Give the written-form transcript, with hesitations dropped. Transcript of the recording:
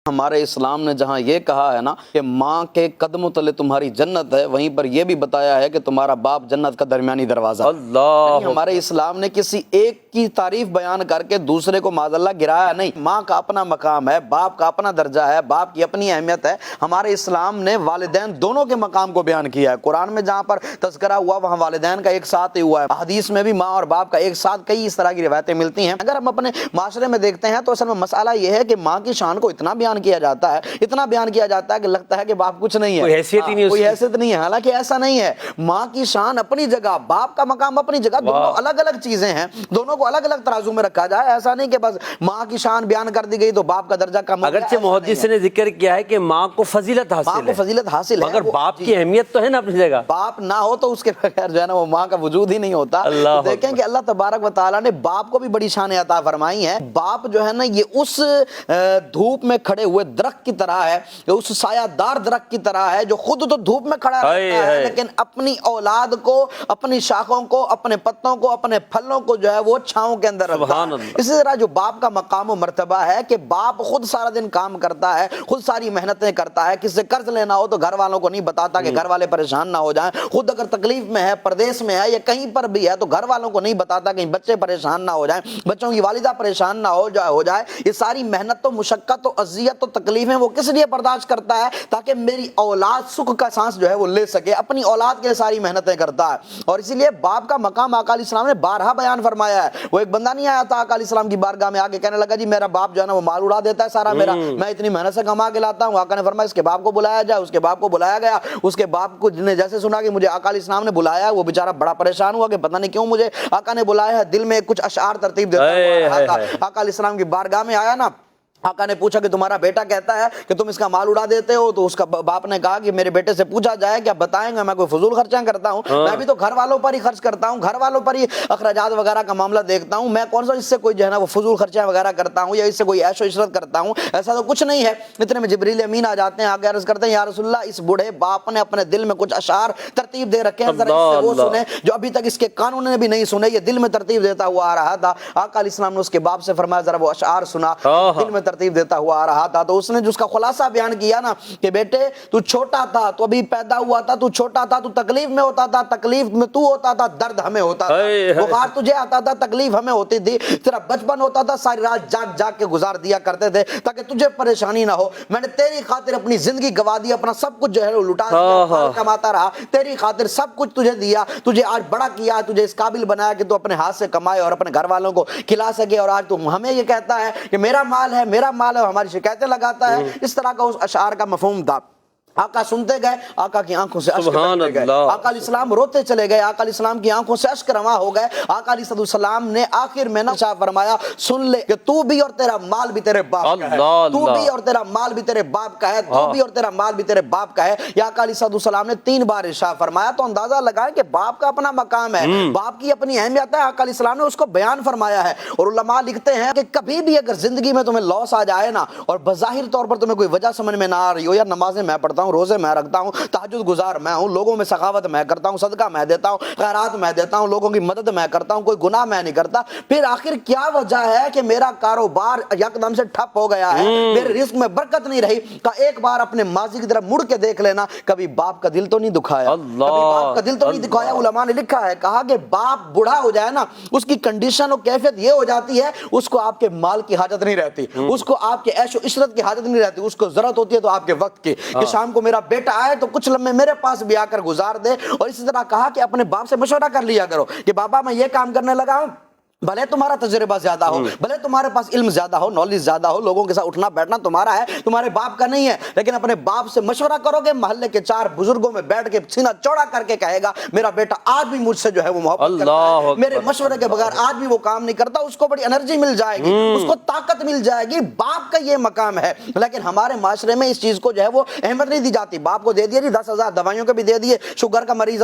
ہمارے اسلام نے جہاں یہ کہا ہے نا کہ ماں کے قدموں تلے تمہاری جنت ہے، وہیں پر یہ بھی بتایا ہے کہ تمہارا باپ جنت کا درمیانی دروازہ۔ اللہ ہمارے اسلام نے کسی ایک کی تعریف بیان کر کے دوسرے کو معاذ اللہ گرایا نہیں۔ ماں کا اپنا مقام ہے، باپ کا اپنا درجہ ہے، باپ کی اپنی اہمیت ہے۔ ہمارے اسلام نے والدین دونوں کے مقام کو بیان کیا ہے۔ قرآن میں جہاں پر تذکرہ ہوا وہاں والدین کا ایک ساتھ ہی ہوا ہے، حدیث میں بھی ماں اور باپ کا ایک ساتھ کئی اس طرح کی روایتیں ملتی ہیں۔ اگر ہم اپنے معاشرے میں دیکھتے ہیں تو اصل میں مسئلہ یہ ہے کہ ماں کی شان کو اتنا بیان کیا جاتا ہے، اتنا بیان کیا جاتا ہے کہ لگتا ہے کہ باپ کچھ نہیں ہے، کوئی حیثیت ہی نہیں، کوئی حیثیت نہیں ہے۔ حالانکہ ایسا نہیں ہے، ماں کی شان اپنی جگہ، باپ کا مقام اپنی جگہ، دونوں الگ الگ چیزیں ہیں، دونوں کو الگ الگ ترازو میں رکھا جائے۔ ایسا نہیں کہ بس ماں کی شان بیان کر دی گئی تو باپ کا درجہ کم ہو گیا۔ اگرچہ محدث نے ذکر کیا ہے کہ ماں کو فضیلت حاصل ہے، ماں کو فضیلت حاصل ہے، مگر باپ کی اہمیت تو ہے نا اپنی جگہ۔ باپ نہ ہو تو اس کے بغیر جو ہے نا وہ ماں کا وجود ہی نہیں ہوتا۔ دیکھیں کہ اللہ تبارک و تعالیٰ نے باپ کو بھی بڑی شان عطا فرمائی ہے۔ باپ جو ہے نا یہ اس دھوپ میں کھڑے ہوئے درخت کی طرح ہے، اس سایہ دار درخت کی طرح ہے جو خود تو دھوپ میں کھڑا رہتا ہے لیکن اپنی اولاد کو، اپنی شاخوں کو، اپنے پتوں کو، اپنے پھلوں کو جو ہے وہ چھاؤں کے اندر رکھتا ہے۔ اسی طرح جو باپ کا مقام و مرتبہ ہے کہ باپ خود سارا دن کام کرتا ہے، خود ساری محنتیں کرتا ہے، کس سے قرض لینا ہو تو گھر والوں کو نہیں بتاتا کہ گھر والے پریشان نہ ہو جائیں، خود اگر تکلیف میں ہے، پردیس میں ہے یا کہیں پر بھی ہے تو گھر والوں کو نہیں بتاتا کہیں بچے پریشان نہ ہو جائیں، بچوں کی والدہ پریشان نہ ہو جائے۔ یہ ساری محنت و مشقت و اذیت و تکلیفیں وہ کس لیے برداشت کرتا ہے؟ تاکہ میری اولاد سکھ کا سانس جو ہے وہ لے سکے، اپنی اولاد کے لیے ساری محنتیں کرتا ہے۔ اور اسی لیے باپ کا مقام آقا علیہ السلام نے بارہا بیان فرمایا ہے۔ وہ ایک بندہ نہیں آیا تھا آقا علیہ السلام کی بارگاہ میں آگے کہنے لگا جی میرا باپ جو ہے نا وہ مال اڑا دیتا ہے سارا میرا، میں اتنی محنت سے کما کے لاتا ہوں۔ آقا نے فرمایا اس کے باپ کو بلایا جائے۔ اس کے باپ کو بلایا گیا۔ اس کے باپ کو نے جیسے سنا کہ مجھے آقا علیہ السلام نے بلایا، وہ بیچارہ بڑا پریشان ہوا کہ پتہ نہیں کیوں مجھے آقا نے بلایا ہے، دل میں کچھ اشعار ترتیب دیتا ہوا تھا۔ آقا علیہ السلام کی بارگاہ میں آیا نا، آقا نے پوچھا کہ تمہارا بیٹا کہتا ہے کہ تم اس کا مال اڑا دیتے ہو، تو اس کا باپ نے کہا کہ میرے بیٹے سے پوچھا جائے کہ آپ بتائیں گے میں کوئی فضول خرچیاں کرتا ہوں؟ میں بھی تو گھر والوں پر ہی خرچ کرتا ہوں، گھر والوں پر ہی اخراجات وغیرہ کا معاملہ دیکھتا ہوں، میں کون سا اس سے کوئی جو ہے نا وہ فضول خرچیاں وغیرہ کرتا ہوں یا اس سے کوئی عیش و عشرت کرتا ہوں؟ ایسا تو کچھ نہیں ہے۔ اتنے میں جبریل امین آ جاتے ہیں، آگے عرض کرتے ہیں یا رسول اللہ اس بوڑھے باپ نے اپنے دل میں کچھ اشعار ترتیب دے رکھے ہیں، ذرا اس سے وہ سنیں جو ابھی تک اس کے کانوں نے بھی نہیں سنے، یہ دل میں ترتیب دیتا ہوا آ رہا تھا۔ آقا علیہ السلام نے اس کے باپ سے فرمایا ذرا وہ اشعار سنا، دل میں ترتیب دیتا ہوا آ رہا تھا۔ تو اس نے جو اس کا خلاصہ بیان کیا نا کہ بیٹے تو چھوٹا تھا، تو ابھی پیدا ہوا تھا، تو چھوٹا تھا، تو تکلیف میں ہوتا تھا، تکلیف میں تو ہوتا تھا، درد ہمیں ہوتا تھا، بخار تجھے آتا تھا، تکلیف ہمیں ہوتی تھی، تیرا بچپن ہوتا تھا، ساری رات جاگ جاگ کے گزار دیا کرتے تھے تاکہ تجھے پریشانی نہ ہو۔ میں نے تیری خاطر اپنی زندگی گوا دی، اپنا سب کچھ جو ہے لٹا دیا، مال کماتا رہا، تیری خاطر سب کچھ تجھے دیا، تجھے آج بڑا کیا، تجھے اس قابل بنایا کہ تو اپنے ہاتھ سے کمائے اور اپنے گھر والوں کو کھلا سکے، اور آج تم ہمیں یہ کہتا ہے کہ میرا مال ہے، میرا مال ہے، ہماری شکایتیں لگاتا ہے۔ اس طرح کا اس اشعار کا مفہوم تھا۔ آقا سنتے گئے، آقا کی آنکھوں سے اشک بہنے گئے، آقا علیہ السلام روتے چلے گئے، آقا علیہ السلام کی آنکھوں سے اشک رواں ہو گئے۔ آقا علیہ السلام نے آخر میں نشا فرمایا سن لے کہ تو بھی اور تیرا مال بھی تیرے باپ کا ہے، تو بھی اور تیرا مال بھی تیرے باپ کا ہے، تو بھی اور تیرا مال بھی تیرے باپ کا ہے۔ یا آقا علیہ السلام نے 3 بار ارشاد فرمایا، تو اندازہ لگائیں کہ باپ کا اپنا مقام ہے، باپ کی اپنی اہمیت ہے، آقا علیہ السلام نے اس کو بیان فرمایا ہے۔ اور علماء لکھتے ہیں کہ کبھی بھی اگر زندگی میں تمہیں لاس آ جائے نا اور بظاہر طور پر تمہیں کوئی وجہ سمجھ میں نہ آ رہی ہو، یا نمازیں میں پڑھتا ہوں، روزے میں رکھتا ہوں، تہجد گزار میں ہوں، لوگوں میں سخاوت میں کرتا ہوں، صدقہ میں دیتا ہوں، خیرات میں دیتا ہوں، لوگوں کی مدد میں کرتا ہوں، کوئی گناہ میں نہیں کرتا، پھر آخر کیا وجہ ہے کہ میرا کاروبار یکدم سے ٹھپ ہو گیا ہے، میرے رزق میں برکت نہیں رہی؟ کہ ایک بار اپنے ماضی کی طرف مڑ کے دیکھ لینا، کبھی باپ کا دل تو نہیں دکھایا، کبھی باپ کا دل تو نہیں دکھایا۔ علماء نے لکھا ہے، کہا کہ باپ بوڑھا ہو جائے نا، اس کی کنڈیشن و کیفیت یہ ہو جاتی ہے اس کو آپ کے مال کی حاجت نہیں رہتی، اس کو آپ کے عیش و عشرت کی حاجت نہیں رہتی، اس کو ضرورت ہوتی ہے تو آپ کے وقت کی، کہ شام کو میرا بیٹا آئے تو کچھ لمحے میرے پاس بھی آ کر گزار دے۔ اور اسی طرح کہا کہ اپنے باپ سے مشورہ کر لیا کرو کہ بابا میں یہ کام کرنے لگا ہوں، بھلے تمہارا تجربہ زیادہ ہو، بھلے تمہارے پاس علم زیادہ ہو، نالج زیادہ ہو، لوگوں کے ساتھ اٹھنا بیٹھنا تمہارا ہے، تمہارے باپ کا نہیں ہے، لیکن اپنے باپ سے مشورہ کرو گے، محلے کے 4 بزرگوں میں بیٹھ کے سینہ چوڑا کر کے کہے گا میرا بیٹا آج بھی مجھ سے جو ہے وہ محبت کرتا ہے، میرے مشورے کے بغیر آج بھی وہ کام نہیں کرتا، اس کو بڑی انرجی مل جائے گی، اس کو طاقت مل جائے گی۔ باپ کا یہ مقام ہے، لیکن ہمارے معاشرے میں اس چیز کو جو ہے وہ اہمیت نہیں دی جاتی۔ باپ کو دے دیا جی 10,000 دوائیوں کے بھی دے دیے، شوگر کا مریض